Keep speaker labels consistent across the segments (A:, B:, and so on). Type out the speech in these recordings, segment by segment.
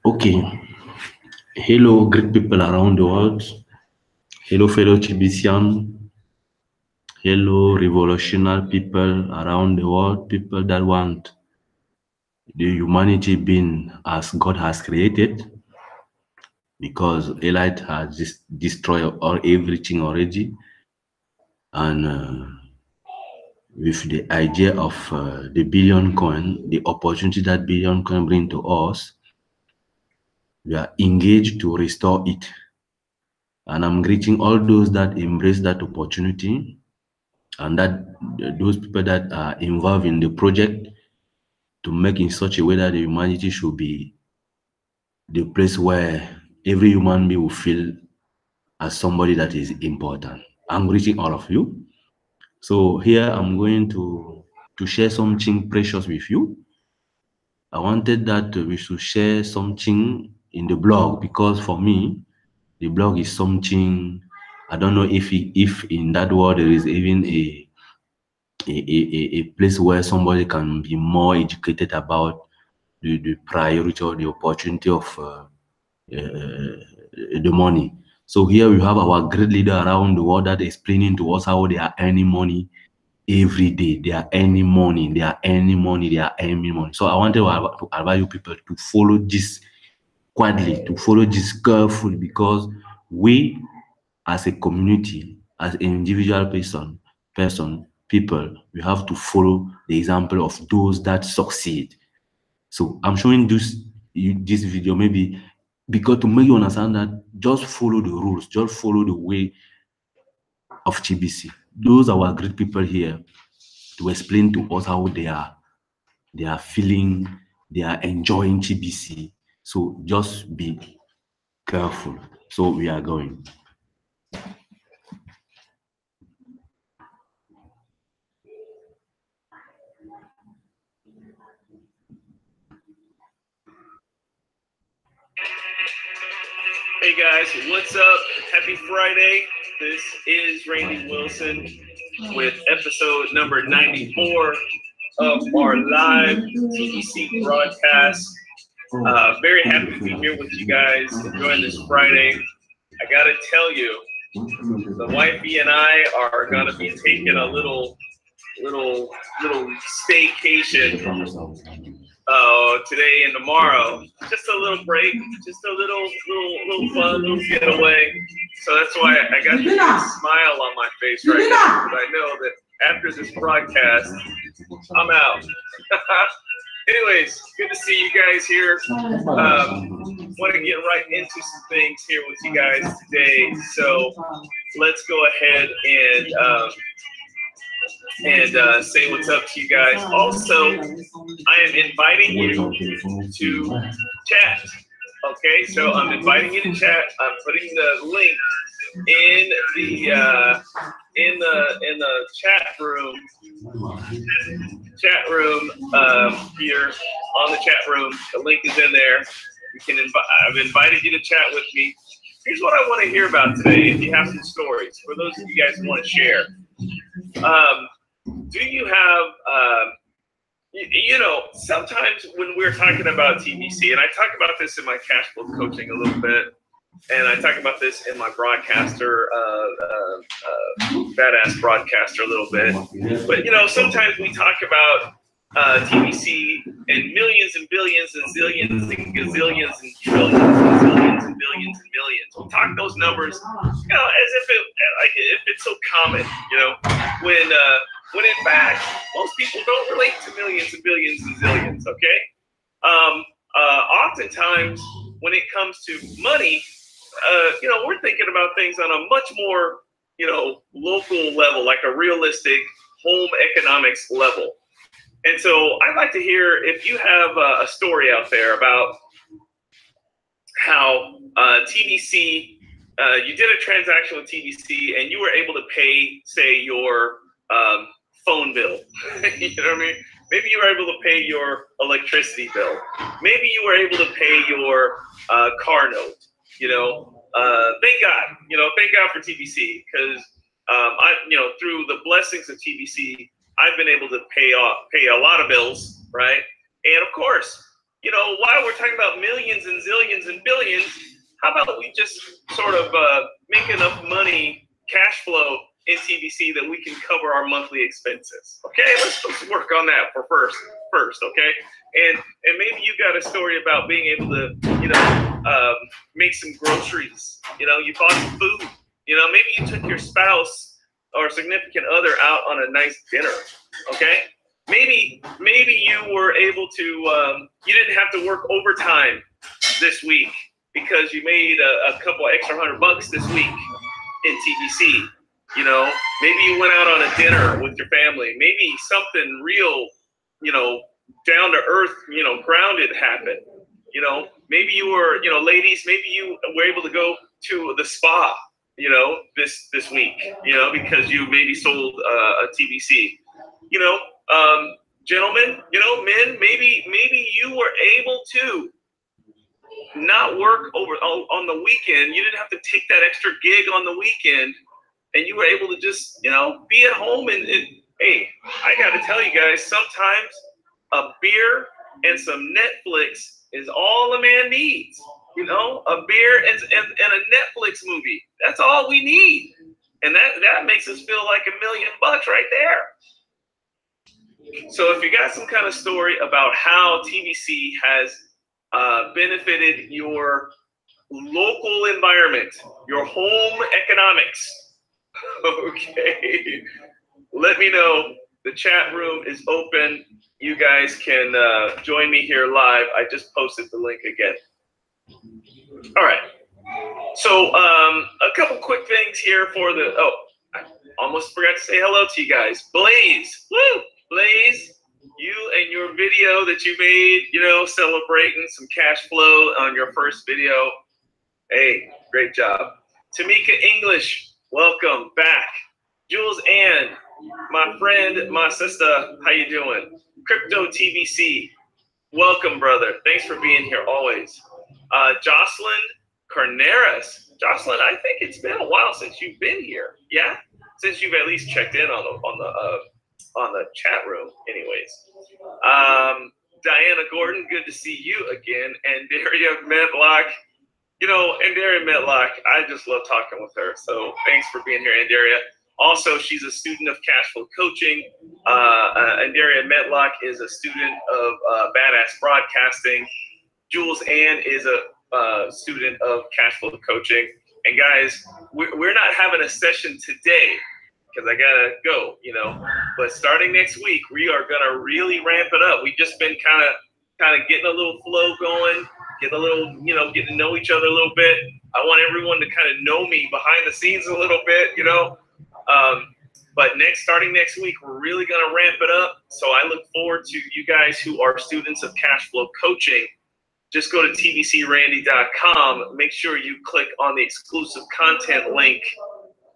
A: Okay. Hello, great people around the world. Hello, fellow Chibisian. Hello, revolutionary people around the world. People that want the humanity being as God has created, because Elite has destroyed all everything already, and with the idea of the billion coin, the opportunity that billion coin bring to us, we are engaged to restore it. And I'm greeting all those that embrace that opportunity and that those people that are involved in the project to make in such a way that the humanity should be the place where every human being will feel as somebody that is important. I'm greeting all of you. So here I'm going to share something precious with you. I wanted that we should share something in the blog, because for me, the blog is something, I don't know if in that world there is even a place where somebody can be more educated about the priority or the opportunity of the money. So here we have our great leader around the world that explaining to us how they are earning money every day. They are earning money, they are earning money, they are earning money. So I wanted to advise you people to follow this quietly, to follow this carefully, because we as a community, as an individual people, we have to follow the example of those that succeed. So I'm showing this video maybe because to make you understand that just follow the rules, just follow the way of TBC. Those are our great people here to explain to us how they are feeling, they are enjoying TBC. So just be careful. So we are going.
B: Hey guys, what's up? Happy Friday. This is Randy Wilson with episode number 94 of our live TBC broadcast. Very happy to be here with you guys, enjoying this Friday. I gotta tell you, the wifey and I are gonna be taking a little staycation today and tomorrow. Just a little break, just a little fun, little getaway. So that's why I got this smile on my face right now, because I know that after this broadcast, I'm out. Anyways, good to see you guys here. Want to get right into some things here with you guys today. So let's go ahead and say what's up to you guys. Also, I am inviting you to chat. Okay, so I'm inviting you to chat. I'm putting the link in the chat room. Here on the chat room. The link is in there. You can I've invited you to chat with me. Here's what I want to hear about today. If you have some stories for those of you guys who want to share. Do you have, sometimes when we're talking about TBC, and I talk about this in my cash flow coaching a little bit, and I talk about this in my broadcaster, badass broadcaster a little bit, but sometimes we talk about TBC and millions and billions and zillions and gazillions and trillions and zillions and billions and millions. We talk those numbers, as if it's so common, when in fact most people don't relate to millions and billions and zillions. Okay, oftentimes when it comes to money, we're thinking about things on a much more local level, like a realistic home economics level. And so I'd like to hear if you have a story out there about how TBC, you did a transaction with TBC and you were able to pay, say, your phone bill. You know what I mean? Maybe you were able to pay your electricity bill. Maybe you were able to pay your car note. Thank God for TBC, because through the blessings of TBC, I've been able to pay a lot of bills, right? And of course, you know, while we're talking about millions and zillions and billions, how about we just sort of make enough money, cash flow in TBC that we can cover our monthly expenses? Okay, let's work on that for first. Okay, and maybe you got a story about being able to, you know, make some groceries. You know, you bought some food. You know, maybe you took your spouse or significant other out on a nice dinner. Okay. Maybe you were able to, you didn't have to work overtime this week because you made a couple extra $100 this week in TBC. You know, maybe you went out on a dinner with your family. Maybe something real, you know, down to earth, you know, grounded happened. You know, maybe you were, you know, ladies, maybe you were able to go to the spa, you know, this week, you know, because you maybe sold a TBC. You know, gentlemen, you know, men, maybe you were able to not work over on the weekend. You didn't have to take that extra gig on the weekend, and you were able to just, you know, be at home. And hey, I got to tell you guys, sometimes a beer and some Netflix is all a man needs. You know, a beer and a Netflix movie. That's all we need, and that makes us feel like $1 million right there. So if you got some kind of story about how TBC has benefited your local environment, your home economics, okay, let me know. The chat room is open. You guys can join me here live. I just posted the link again. All right. So a couple quick things here for the, oh, I almost forgot to say hello to you guys. Blaze, woo! Blaze, you and your video that you made, you know, celebrating some cash flow on your first video. Hey, great job. Tamika English, welcome back. Jules Ann, my friend, my sister, how you doing? Crypto TBC, welcome, brother. Thanks for being here always. Jocelyn Carneras. Jocelyn, I think it's been a while since you've been here. Yeah, since you've at least checked in on the chat room, anyways. Diana Gordon, good to see you again. And Daria Medlock, you know, and Daria Medlock, I just love talking with her. So thanks for being here, Andaria. Also, she's a student of cash flow coaching. Andaria Medlock is a student of Badass Broadcasting. Jules Ann is a student of cash flow coaching. And guys, we're not having a session today, because I gotta go, you know. But starting next week, we are gonna really ramp it up. We've just been kind of getting a little flow going, getting a little, you know, getting to know each other a little bit. I want everyone to kind of know me behind the scenes a little bit, you know. But starting next week, we're really gonna ramp it up. So I look forward to you guys who are students of cash flow coaching. Just go to tbcrandy.com. Make sure you click on the exclusive content link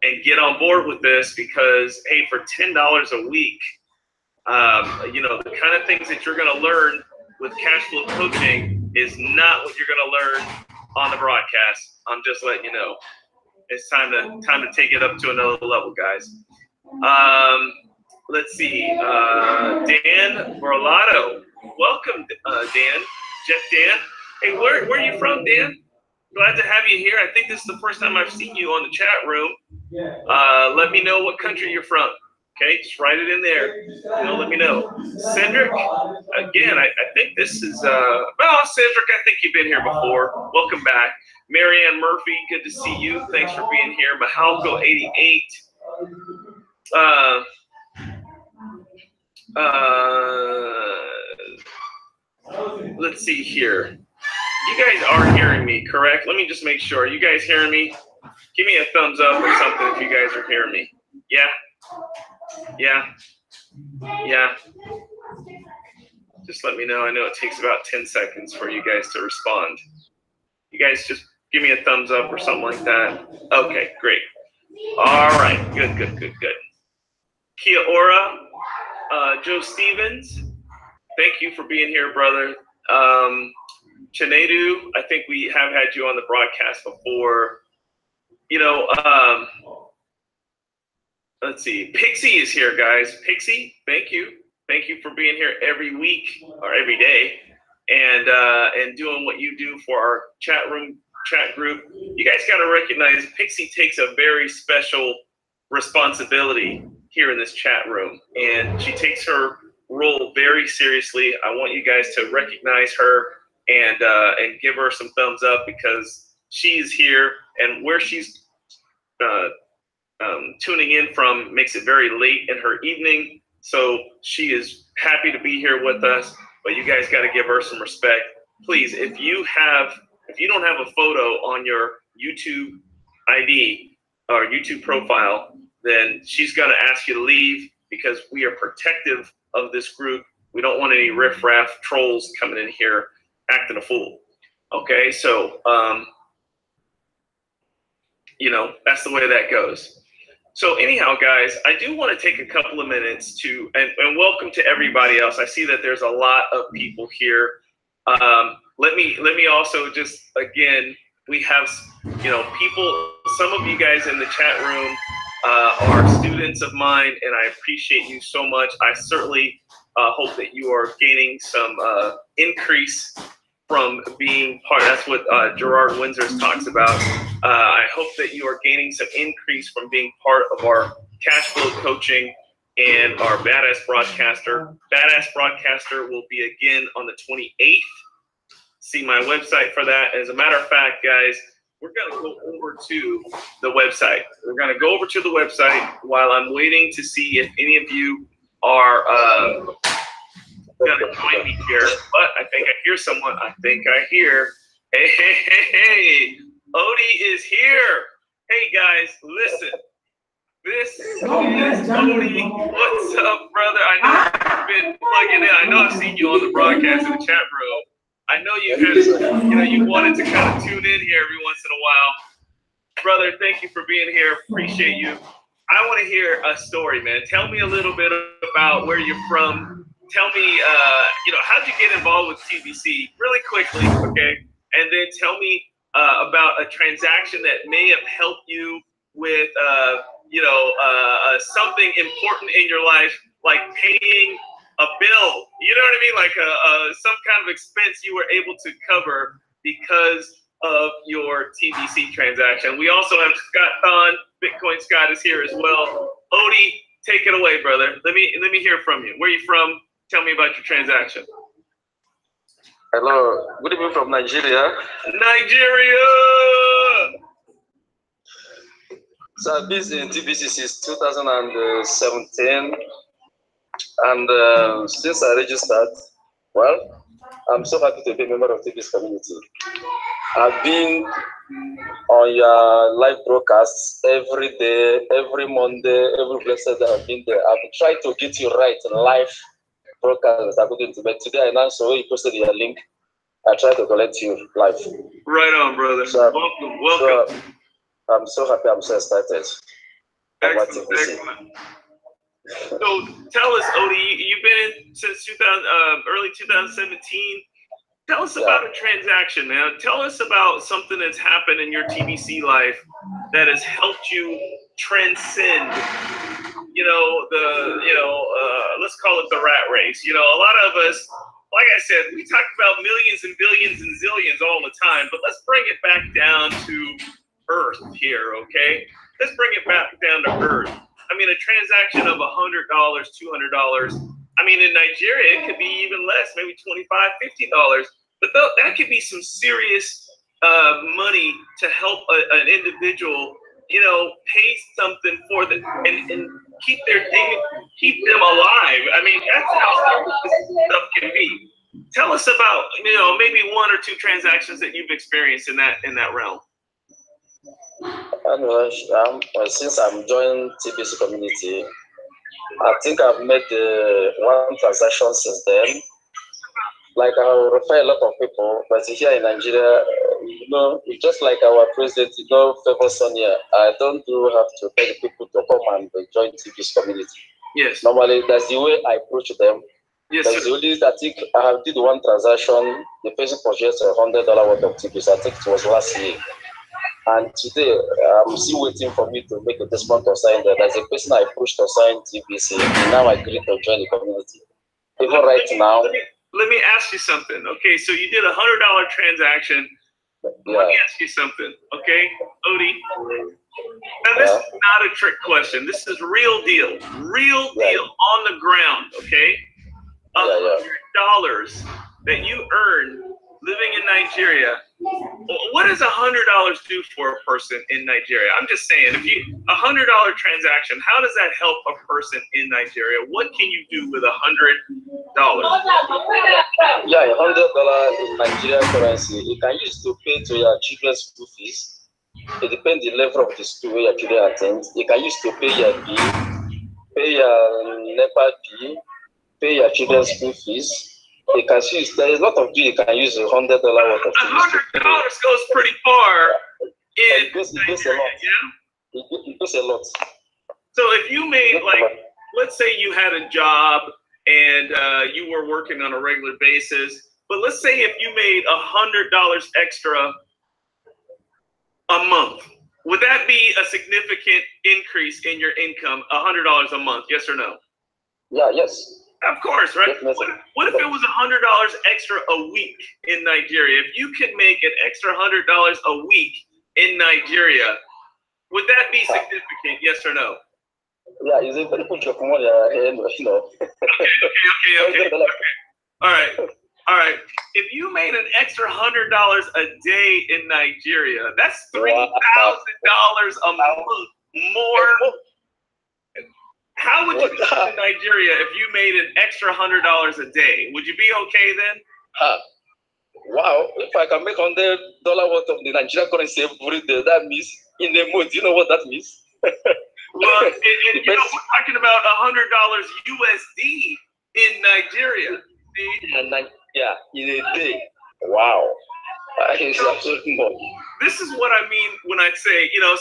B: and get on board with this, because hey, for $10 a week, you know, the kind of things that you're going to learn with cash flow coaching is not what you're going to learn on the broadcast. I'm just letting you know. It's time to take it up to another level, guys. Let's see. Dan Borlato, welcome, Dan. Jeff Dan. Hey, where are you from, Dan? Glad to have you here. I think this is the first time I've seen you on the chat room. Let me know what country you're from. Okay, just write it in there. You know, let me know. Cedric, again, I think this is, well, Cedric, I think you've been here before. Welcome back. Marianne Murphy, good to see you. Thanks for being here. Mahalko88. Let's see here. You guys are hearing me, correct? Let me just make sure. Are you guys hearing me? Give me a thumbs up or something if you guys are hearing me. Yeah? Yeah? Yeah? Just let me know. I know it takes about 10 seconds for you guys to respond. You guys just give me a thumbs up or something like that. Okay, great. All right. Good. Kia ora. Joe Stevens, thank you for being here, brother. Chinedu, I think we have had you on the broadcast before. You know, let's see. Pixie is here, guys. Pixie, thank you. Thank you for being here every week or every day. and doing what you do for our chat group. You guys got to recognize Pixie takes a very special responsibility here in this chat room, and she takes her role very seriously. I want you guys to recognize her and give her some thumbs up, because she's here, and where she's tuning in from makes it very late in her evening. So she is happy to be here with us, but you guys got to give her some respect. Please, if you don't have a photo on your YouTube ID or YouTube profile, then she's going to ask you to leave, because we are protective of this group. We don't want any riffraff trolls coming in here acting a fool. Okay, so that's the way that goes. So anyhow, guys, I do want to take a couple of minutes to and welcome to everybody else. I see that there's a lot of people here. Let me also just, again, we have people. Some of you guys in the chat room are students of mine, and I appreciate you so much. I certainly hope that you are gaining some increase from being part. That's what Gerard Windsor talks about. I hope that you are gaining some increase from being part of our cash flow coaching and our Badass Broadcaster. Badass Broadcaster will be again on the 28th. See my website for that. As a matter of fact, guys, we're going to go over to the website. We're going to go over to the website while I'm waiting to see if any of you are going to join me here. But I think I hear someone. I think I hear. Hey, Odie is here. Hey, guys, listen. This is Odie. What's up, brother? I know you've been plugging in. I know I've seen you on the broadcast in the chat room. I know you you wanted to kind of tune in here every once in a while. Brother, thank you for being here. Appreciate you. I want to hear a story, man. Tell me a little bit about where you're from. Tell me, how'd you get involved with TBC really quickly, okay? And then tell me about a transaction that may have helped you with, something important in your life, like paying a bill. You know what I mean? Like some kind of expense you were able to cover because of your TBC transaction. We also have Scott Thon. Bitcoin Scott is here as well. Odie, take it away, brother. Let me hear from you. Where are you from? Tell me about your transaction.
C: Hello, good evening from Nigeria.
B: Nigeria!
C: So I've been in TBC since 2017. And since I registered, well, I'm so happy to be a member of TBC community. I've been on your live broadcasts every day, every Monday, every blessed day I've been there. I've tried to get you right live broadcast. I couldn't, but today I now saw you posted your link. I tried to collect you live.
B: Right on, brother. So, welcome.
C: So I'm so happy. I'm so excited.
B: Excellent. So tell us, Odie, you've been in since early 2017. Tell us about a transaction, man. Tell us about something that's happened in your TBC life that has helped you transcend, let's call it the rat race. A lot of us, like I said, we talk about millions and billions and zillions all the time, but let's bring it back down to earth here, okay? Let's bring it back down to earth. I mean, a transaction of $100, $200. I mean, in Nigeria, it could be even less, maybe $25, $50. But that could be some serious money to help an individual, pay something for them and keep them alive. I mean, that's how this stuff can be. Tell us about, maybe one or two transactions that you've experienced in that realm.
C: Anyway, since I'm joining TBC community, I think I've made one transaction since then. Like I will refer a lot of people, but here in Nigeria, it's just like our president, favor Sonia. I don't have to beg people to come and join TBC community.
B: Yes.
C: Normally, that's the way I approach them.
B: Yes,
C: that's the only, I think I have did one transaction. The person purchased $100 worth of TBC. I think it was last year. And today, I'm still waiting for me to make a discount to sign that. As a person I pushed to sign TBC, and now I agreed to join the community. Even right now,
B: let me ask you something. Okay, so you did $100 transaction.
C: Yeah.
B: Let me ask you something. Okay, Odie. Now this is not a trick question. This is real deal. Real deal on the ground. Okay, $100 that you earn living in Nigeria. What does $100 do for a person in Nigeria? I'm just saying, if you $100 transaction, how does that help a person in Nigeria? What can you do with $100?
C: Yeah, $100 in Nigerian currency. You can use to pay to your children's school fees. It depends the level of the school where your children attend. You can use to pay your bill, pay your NEPA bill, pay your children's school fees. You can use, there is a lot of you can use $100 worth of things.
B: $100 goes pretty far in
C: It goes a
B: Nigeria,
C: lot.
B: yeah?
C: It goes a lot.
B: So if you made, like, let's say you had a job and you were working on a regular basis, but let's say if you made $100 extra a month, would that be a significant increase in your income, $100 a month, yes or no?
C: Yeah, yes.
B: Of course, right?
C: Definitely.
B: What if it was $100 extra a week in Nigeria? If you could make an extra $100 a week in Nigeria, would that be significant? Yes or no?
C: Yeah, it's a very much of money, you know.
B: Okay. All right. If you made an extra $100 a day in Nigeria, that's $3,000 a month more. How would you do in Nigeria if you made an extra $100 a day? Would you be okay then?
C: Wow, if I can make $100 worth of the Nigerian currency every day, that means in a month, you know what that means?
B: Well, and you know, we're talking about $100 USD in Nigeria.
C: Yeah, in a day. Wow. It's absolutely more.
B: This is what I mean when I say, you know,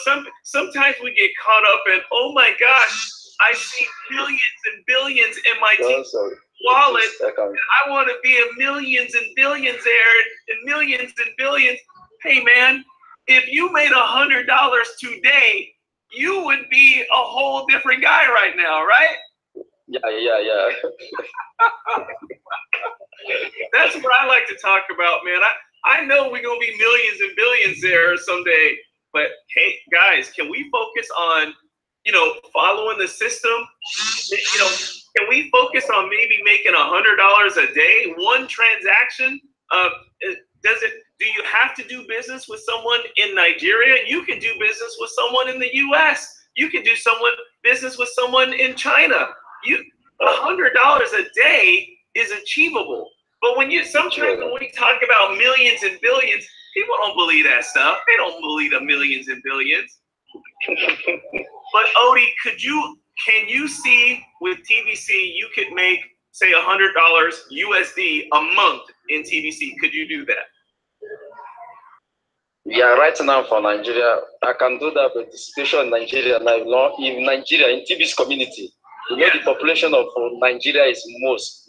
B: sometimes we get caught up in, oh my gosh, I see billions and billions in my wallet. I want to be a millions and billions there and millions and billions. Hey man, if you made $100 today, you would be a whole different guy right now, right?
C: Yeah.
B: That's what I like to talk about, man. I know we're gonna be millions and billions there someday, but hey, guys, can we focus on, you know, following the system? You know, can we focus on maybe making $100 a day, one transaction? Do you have to do business with someone in Nigeria? You can do business with someone in the U.S. You can do business with someone in China. $100 a day is achievable. But sometimes when we talk about millions and billions, people don't believe that stuff. They don't believe the millions and billions. But Odie, can you see with TVC you could make, say, $100 USD a month in TVC? Could you do that?
C: Yeah, right now for Nigeria, I can do that, but the situation in Nigeria now, in Nigeria, in TVC community, you know, the population of Nigeria is most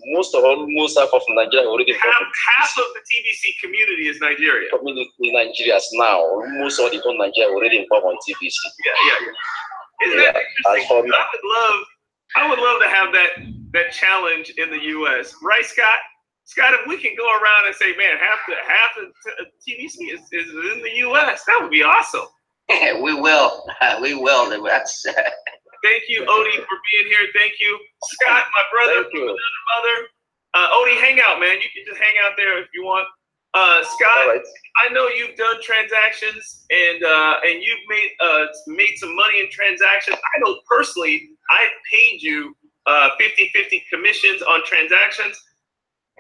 C: half of Nigeria already.
B: Half of the TVC community is Nigeria.
C: Community in Nigeria is now almost all the whole Nigeria already involved on TVC.
B: Yeah. Isn't that interesting? I would love to have that challenge in the U.S. Right, Scott? Scott, if we can go around and say, man, half the TVC is in the U.S., that would be awesome.
D: We will. That's.
B: Thank you, Odie, for being here. Thank you, Scott, my brother, from another mother. Odie, hang out, man. You can just hang out there if you want. Scott, right. I know you've done transactions and you've made some money in transactions. I know personally, I've paid you 50-50 commissions on transactions.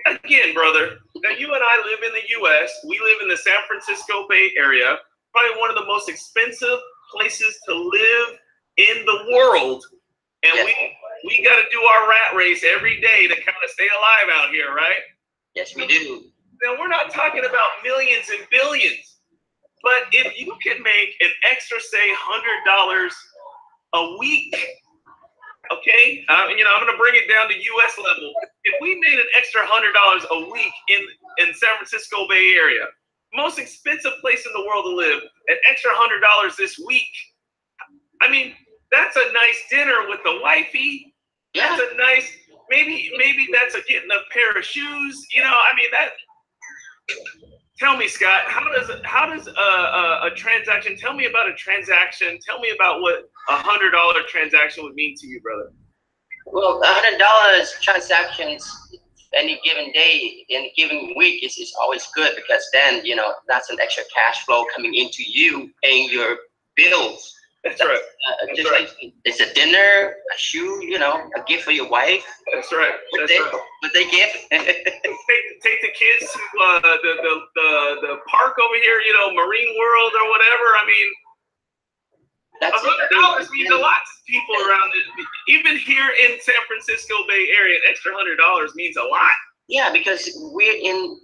B: Again, brother, now you and I live in the U.S. We live in the San Francisco Bay Area, probably one of the most expensive places to live in the world, and
D: yes.
B: we got to do our rat race every day to kind of stay alive out here, right?
D: Yes, we do.
B: Now, we're not talking about millions and billions, but if you can make an extra, say, $100 a week, okay? I'm going to bring it down to U.S. level. If we made an extra $100 a week in San Francisco Bay Area, most expensive place in the world to live, an extra $100 this week, I mean, that's a nice dinner with the wifey.
D: Yeah.
B: That's a nice, maybe that's getting a pair of shoes. You know, I mean that. Tell me, Scott, how does a transaction? Tell me about a transaction. Tell me about what $100 transaction would mean to you, brother.
D: Well, $100 transactions any given day, any given week is always good, because then, you know, that's an extra cash flow coming into you paying your bills.
B: That's right.
D: Just right. Like it's a dinner, a shoe, you know, a gift for your wife.
B: That's right.
D: What they give.
B: take the kids to the park over here, you know, Marine World or whatever. I mean, $100 means a lot to people around it. Even here in San Francisco Bay Area, an extra $100 means a lot.
D: Yeah, because we're in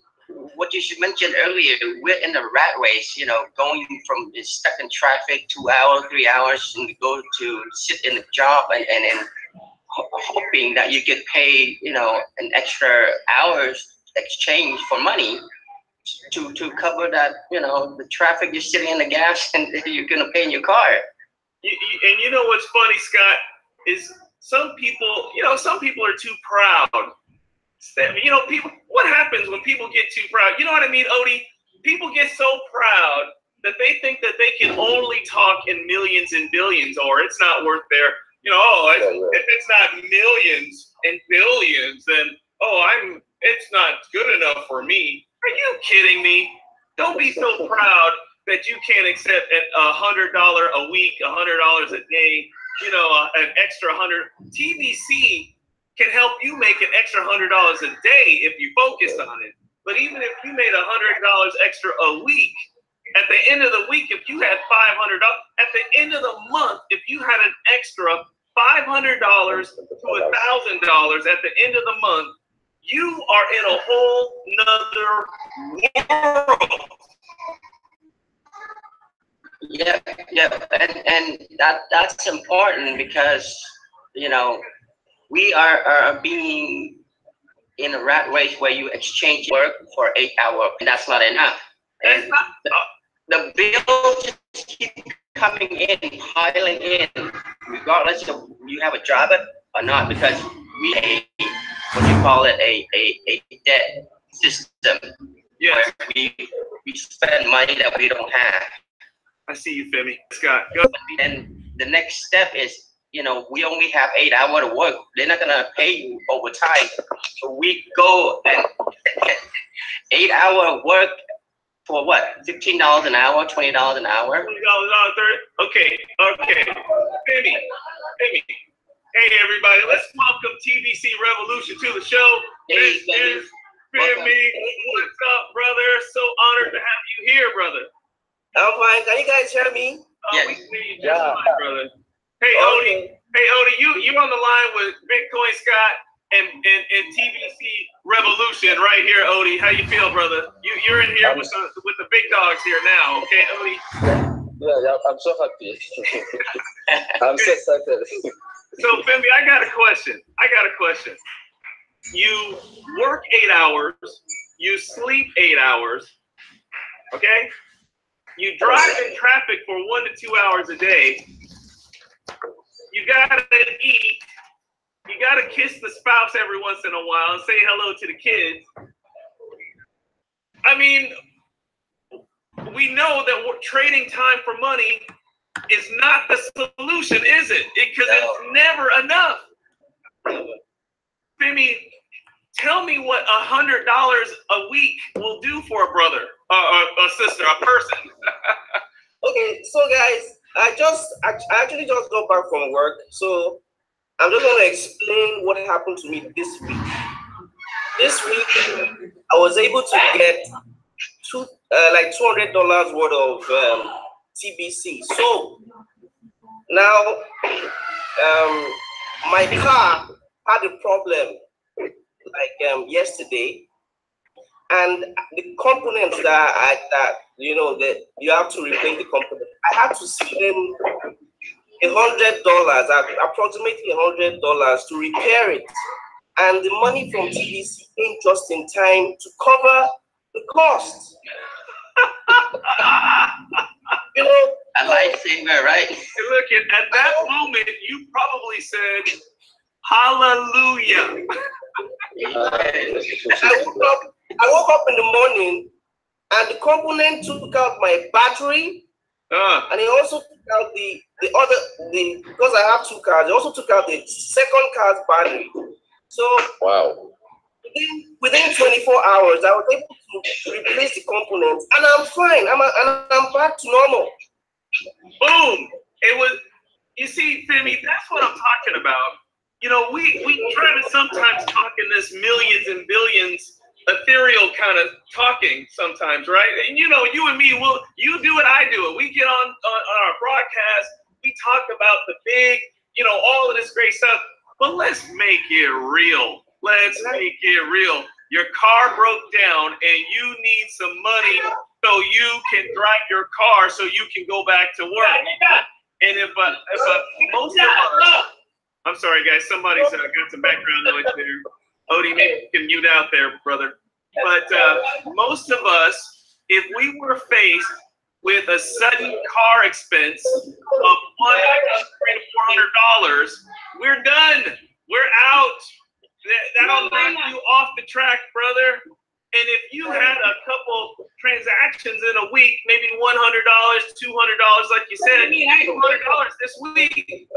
D: what you should mention earlier. We're in the rat race, you know, going from stuck in traffic 2 hours, 3 hours, and go to sit in a job and hoping that you get paid, you know, an extra hours exchange for money to cover that, you know, the traffic you're sitting in the gas and you're gonna pay in your car.
B: And you know what's funny, Scott, is some people are too proud. You know, people. What happens when people get too proud? You know what I mean, Odie? People get so proud that they think that they can only talk in millions and billions, or it's not worth their. You know, if it's not millions and billions, then it's not good enough for me. Are you kidding me? Don't be so proud that you can't accept $100 a week, $100 a day. You know, an extra $100. TBC can help you make an extra $100 a day if you focus on it. But even if you made $100 extra a week, at the end of the week, if you had $500, at the end of the month, if you had an extra $500 to $1,000 at the end of the month, you are in a whole nother world.
D: Yeah, and that's important, because, you know, we are being in a rat race where you exchange work for 8 hours, and that's not enough. And the bills just keep coming in, piling in, regardless of you have a job or not, because we what you call it a debt system.
B: Yes.
D: Where we spend money that we don't have.
B: I see you, Femi. Scott, go.
D: And the next step is, you know, we only have 8 hours to work. They're not gonna pay you overtime. So we go and 8 hour work for what? $15 an hour, $20 an hour?
B: $20 an hour, Okay. Femi. Hey, everybody. Let's welcome TBC Revolution to the show.
D: Hey,
B: this is Femi. What's up, brother? So honored to have you here, brother.
E: I'm fine. Can you guys hear me?
D: Yes.
B: We can hear you just fine, brother. Hey, Odie. Hey, Odie, you're on the line with Bitcoin Scott and TBC Revolution right here, Odie. How you feel, brother? You're in here with the big dogs here now, okay, Odie?
C: Yeah, I'm so happy. I'm so excited.
B: So, Femi, I got a question. You work 8 hours, you sleep 8 hours, okay? You drive in traffic for 1 to 2 hours a day. You gotta eat. You gotta kiss the spouse every once in a while and say hello to the kids. I mean, we know that trading time for money is not the solution, is it? Because it's never enough. Femi, tell me what $100 a week will do for a brother, a sister, a person.
E: Okay, so guys, I actually just got back from work, so I'm just gonna explain what happened to me this week. This week, I was able to get $200 worth of TBC. So now, my car had a problem yesterday, and the components that you have to replace the component. I had to spend $100, approximately $100 to repair it, and the money from TBC came just in time to cover the cost. You know,
D: a lifesaver, right?
B: Look, at that moment, you probably said, Hallelujah.
E: I woke up in the morning and the component took out my battery, and he also took out the because I have two cars, he also took out the second car's battery. So
C: Wow.
E: Within 24 hours, I was able to replace the components, and I'm fine. I'm back to normal.
B: Boom! It was. You see, Femi, that's what I'm talking about. You know, we try to sometimes talk in this millions and billions ethereal kind of talking sometimes, right? And you know, you and me, you do it, I do it. We get on our broadcast, we talk about the big, you know, all of this great stuff, but let's make it real. Let's make it real. Your car broke down and you need some money so you can drive your car so you can go back to work. And if most of us, I'm sorry guys, somebody's got some background noise there. Odie, maybe you can mute out there, brother. But most of us, if we were faced with a sudden car expense of $100 to $400, we're done. We're out. That'll knock you off the track, brother. And if you had a couple transactions in a week, maybe $100, $200, like you said, $200 this week,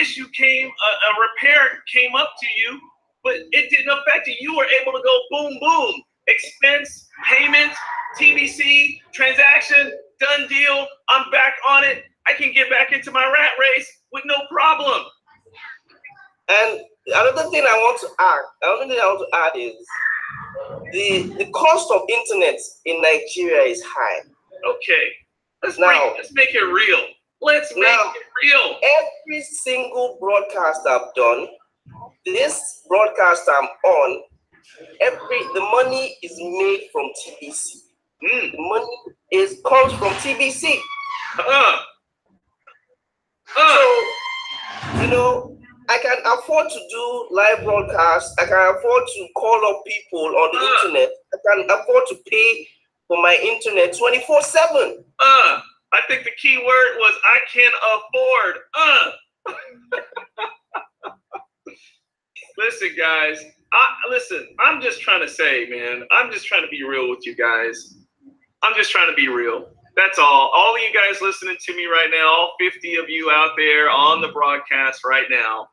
B: issue came, a repair came up to you, but it didn't affect you. You were able to go boom, boom, expense, payment, TBC, transaction, done deal. I'm back on it. I can get back into my rat race with no problem.
E: And another thing I want to add is the cost of internet in Nigeria is high.
B: Okay, let's make it real. Let's make it real.
E: Every single broadcast I've done, this broadcast I'm on, the money is made from TBC. The money comes from TBC. So, you know, I can afford to do live broadcasts. I can afford to call up people on the internet. I can afford to pay for my internet 24/7.
B: I think the key word was I can afford. Listen, guys. Listen, I'm just trying to say, man. I'm just trying to be real with you guys. I'm just trying to be real. That's all. All of you guys listening to me right now, all 50 of you out there on the broadcast right now,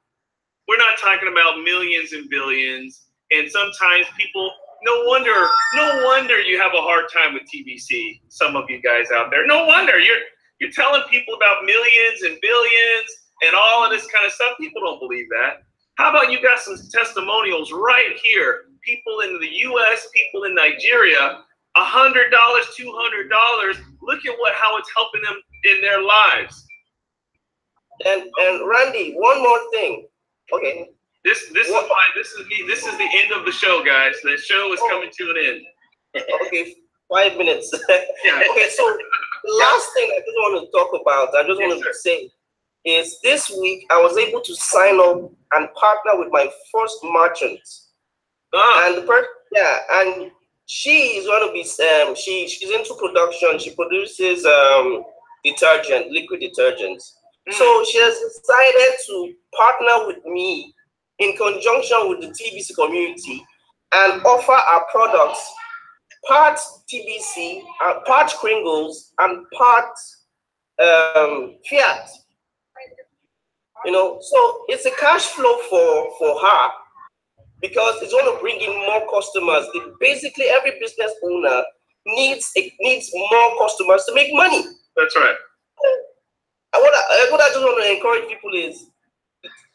B: we're not talking about millions and billions. And sometimes people, no wonder you have a hard time with TBC. Some of you guys out there, no wonder you're telling people about millions and billions and all of this kind of stuff. People don't believe that. How about you got some testimonials right here? People in the U.S., people in Nigeria, $100, $200. Look at how it's helping them in their lives.
E: And Randy, one more thing. Okay.
B: This is the end of the show, guys. The show is coming to an end.
E: Okay, 5 minutes. Okay, so the last thing I just want to talk about, I just want to say, is this week I was able to sign up and partner with my first merchant. And the person, and she is going to be she's into production. She produces liquid detergents. So she has decided to partner with me in conjunction with the TBC community and offer our products part TBC, part Kringles, and part Fiat. You know, so it's a cash flow for her because it's going to bring in more customers. Basically, every business owner needs more customers to make money.
B: That's right.
E: What I just want to encourage people is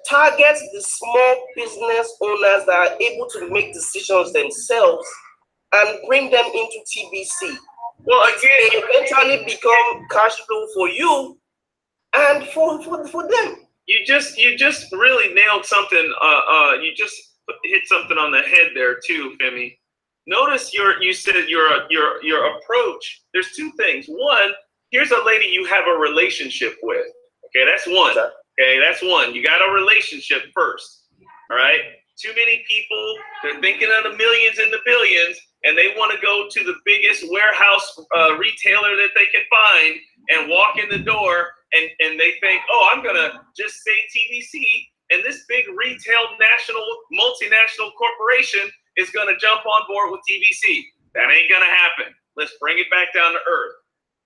E: target the small business owners that are able to make decisions themselves and bring them into TBC. Well, again, they eventually become cash flow for you and for them.
B: You just really nailed something. You just hit something on the head there too, Femi. Notice you said your approach. There's two things. One, here's a lady you have a relationship with. Okay, that's one. Okay, that's one. You got a relationship first. All right. Too many people, they're thinking of the millions and the billions, and they want to go to the biggest warehouse retailer that they can find and walk in the door, and they think, oh, I'm gonna just say TBC, and this big retail multinational corporation is going to jump on board with TBC. That ain't going to happen. Let's bring it back down to earth.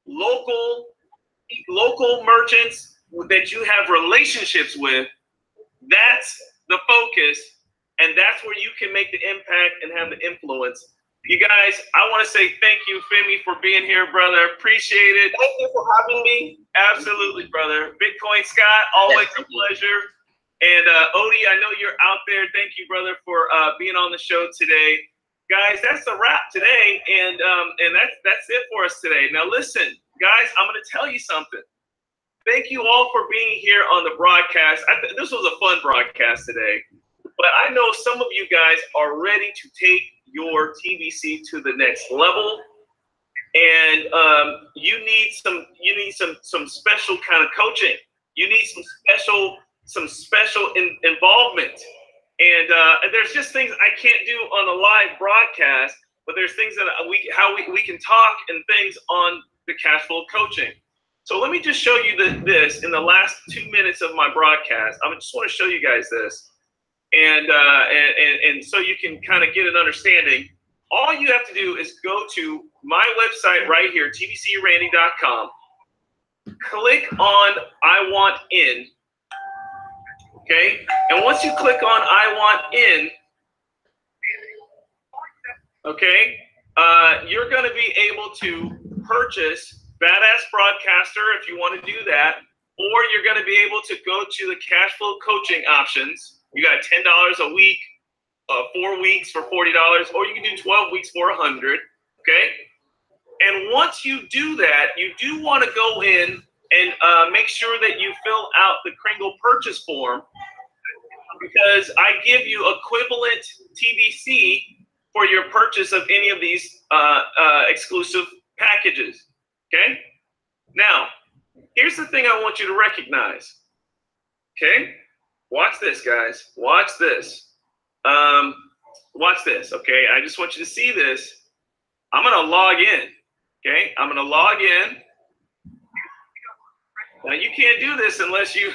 B: Local merchants that you have relationships with, that's the focus, and that's where you can make the impact and have the influence. You guys, I want to say thank you, Femi, for being here, brother. Appreciate it.
E: Thank you for having me.
B: Absolutely, brother. Bitcoin Scott, always a pleasure. And Odie, I know you're out there. Thank you, brother, for being on the show today. Guys, that's a wrap today, and that's it for us today. Now, listen, guys, I'm going to tell you something. Thank you all for being here on the broadcast. This was a fun broadcast today, but I know some of you guys are ready to take your TBC to the next level, and you need some special kind of coaching. You need some special involvement. And there's just things I can't do on the live broadcast, but there's things that we can talk and things on the cash flow coaching. So let me just show you this in the last 2 minutes of my broadcast. I just want to show you guys this, and so you can kind of get an understanding. All you have to do is go to my website right here, tbcrandy.com. Click on I Want In. Okay, and once you click on I Want In, okay, you're going to be able to purchase Badass Broadcaster if you want to do that, or you're going to be able to go to the cash flow coaching options. You got $10 a week, 4 weeks for $40, or you can do 12 weeks for $100. Okay, and once you do that, you do want to go in and make sure that you fill out the Kringle purchase form, because I give you equivalent TBC for your purchase of any of these exclusive packages. Okay? Now, here's the thing I want you to recognize. Okay? Watch this, guys. Watch this. Watch this, okay? I just want you to see this. I'm going to log in. Okay? I'm going to log in. Now, you can't do this unless you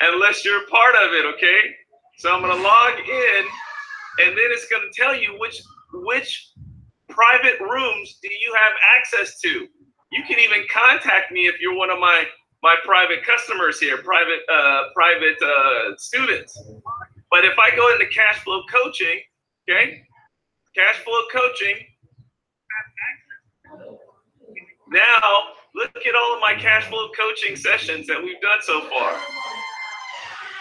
B: unless you're part of it, okay? So I'm going to log in, and then it's going to tell you which private rooms do you have access to. You can even contact me if you're one of my private customers here, private students. But if I go into cash flow coaching, okay, cash flow coaching, now look at all of my cash flow coaching sessions that we've done so far.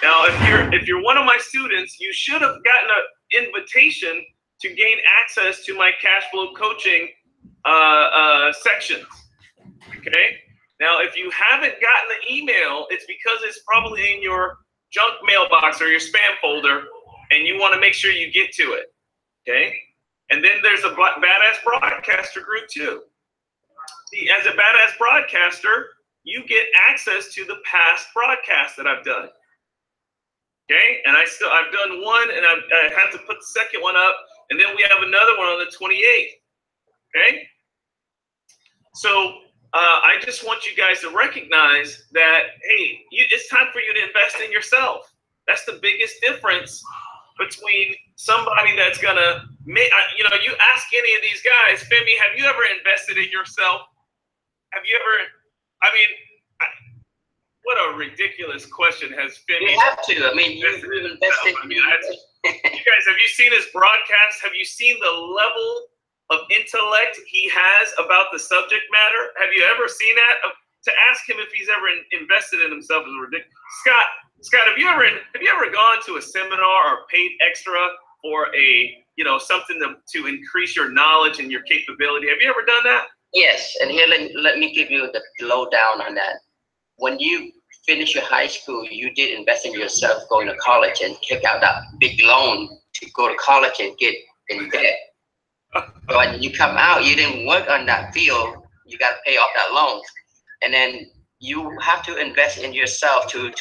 B: Now, if you're one of my students, you should have gotten an invitation to gain access to my cash flow coaching sections. Okay. Now, if you haven't gotten the email, it's because it's probably in your junk mailbox or your spam folder, and you want to make sure you get to it. Okay. And then there's a Badass Broadcaster group too. See, as a Badass Broadcaster, you get access to the past broadcasts that I've done. Okay, and I've done one, and I have to put the second one up, and then we have another one on the 28th. Okay, so I just want you guys to recognize that, hey, it's time for you to invest in yourself. That's the biggest difference between somebody that's gonna make. You ask any of these guys, Femi, have you ever invested in yourself? Have you ever? I mean. What a ridiculous question has Femi.
D: You have to. I mean, you've invested.
B: You guys, have you seen his broadcast? Have you seen the level of intellect he has about the subject matter? Have you ever seen that? To ask him if he's ever invested in himself is ridiculous. Scott, have you ever gone to a seminar or paid extra for something to increase your knowledge and your capability? Have you ever done that?
D: Yes, and here let me give you the lowdown on that. When you finish your high school, you did invest in yourself going to college and take out that big loan to go to college and get in debt. But when you come out, you didn't work on that field. You got to pay off that loan. And then you have to invest in yourself to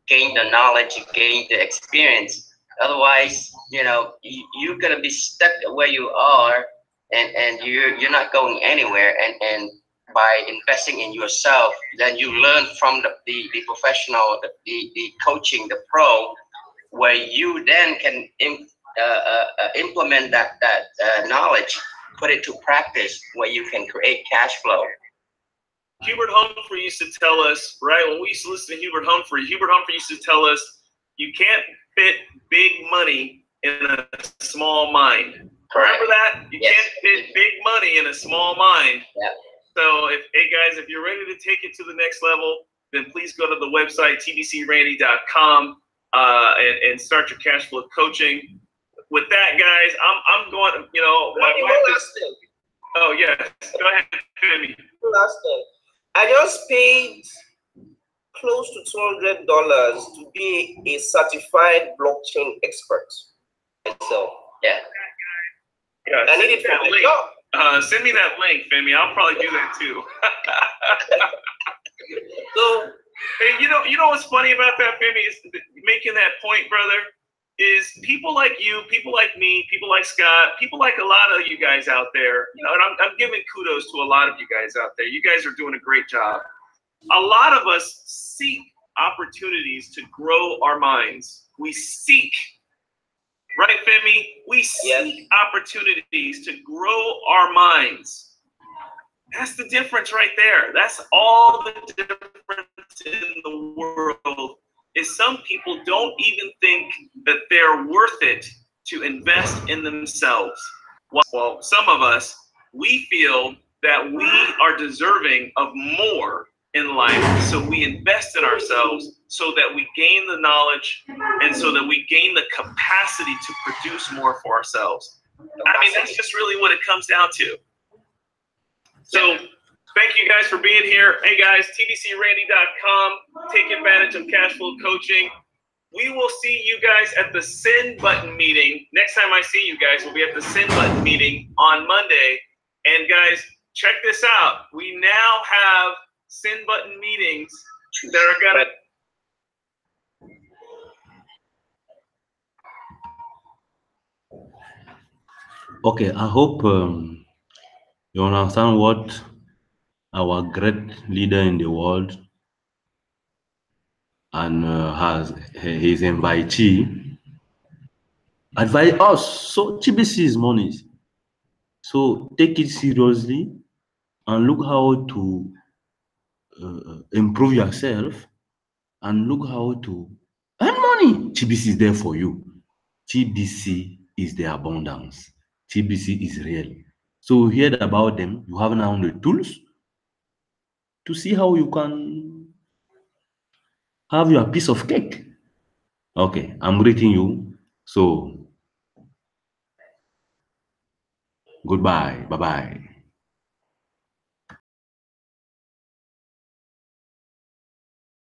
D: gain the knowledge, gain the experience. Otherwise, you're going to be stuck where you are, and you're not going anywhere. And by investing in yourself, then you learn from the professional, the coaching, the pro, where you then can implement that knowledge, put it to practice, where you can create cash flow.
B: Hubert Humphrey used to tell us, right, when we used to listen to Hubert Humphrey used to tell us, you can't fit big money in a small mind. Remember that? You can't fit big money in a small mind.
D: Yeah.
B: So, hey guys, if you're ready to take it to the next level, then please go to the website, tbcrandy.com, and start your cash flow coaching. With that, guys, I'm going, you know.
E: Last thing.
B: Oh, yes. Go ahead, Femi.
E: Last thing. I just paid close to $200 to be a certified blockchain expert myself.
D: Yeah.
B: Yeah,
E: I need it for my job.
B: Send me that link, Femi. I'll probably do that too.
E: So,
B: hey, you know what's funny about that, Femi, is making that point, brother, is people like you, people like me, people like Scott, people like a lot of you guys out there, you know, and I'm giving kudos to a lot of you guys out there. You guys are doing a great job. A lot of us seek opportunities to grow our minds. We seek, right, Femi? We seek opportunities to grow our minds. That's the difference right there. That's all the difference in the world, is some people don't even think that they're worth it to invest in themselves. Well, some of us, we feel that we are deserving of more in life, so we invest in ourselves so that we gain the knowledge and so that we gain the capacity to produce more for ourselves. I mean, that's just really what it comes down to. So thank you guys for being here. Hey guys, tbcrandy.com. Take advantage of cash flow coaching. We will see you guys at the Send Button meeting. Next time I see you guys, we'll be at the Send Button meeting on Monday. And guys, check this out. We now have Send Button meetings that are gonna.
A: Okay, I hope you understand what our great leader in the world and has his invitee advise us. So TBC is money. So take it seriously and look how to improve yourself and look how to earn money. TBC is there for you. TBC is the abundance. TBC is real. So you heard about them. You have now the tools to see how you can have your piece of cake. Okay, I'm greeting you. So goodbye. Bye-bye.